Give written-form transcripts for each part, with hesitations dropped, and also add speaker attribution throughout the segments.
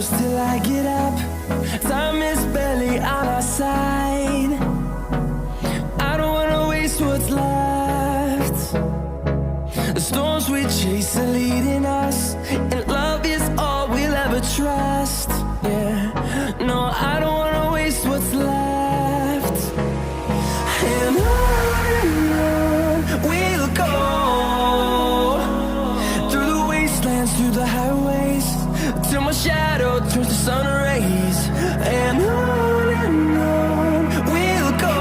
Speaker 1: close till I get up. Time is barely on our side. I don't wanna waste what's left. The storms we chase are leading us, and love is all we'll ever trust. Yeah, no, I don't wanna waste what's left. And on we'll go, through the wastelands, through the highways, till my shadow turns to sun rays. And on we'll go,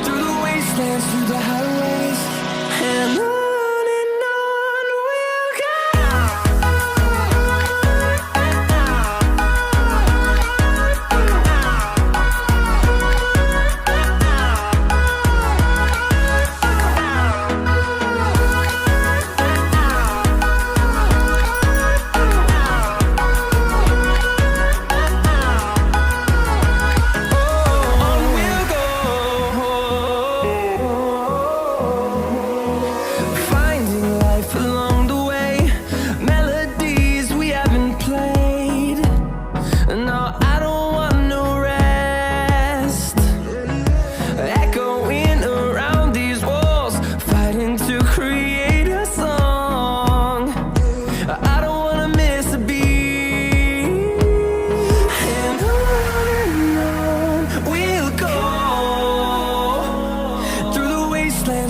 Speaker 1: through the wastelands, through the highways, and on we'll go.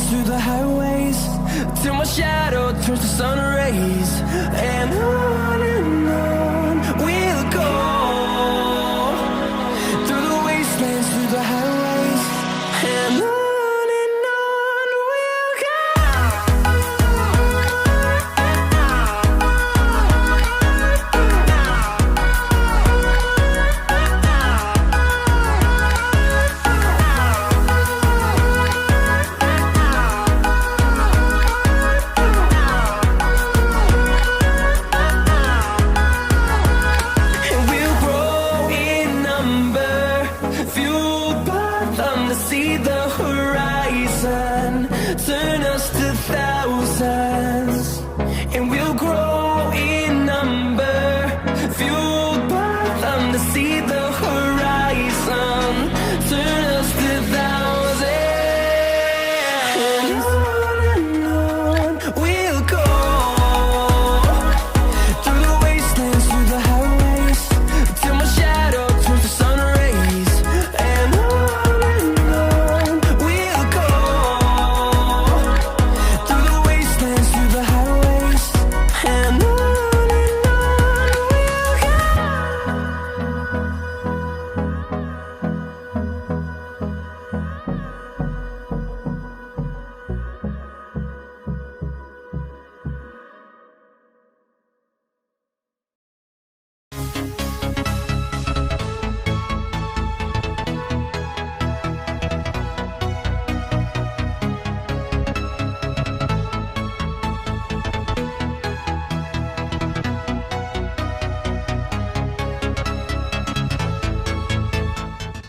Speaker 1: Through the highways, till my shadow turns to sun rays. And on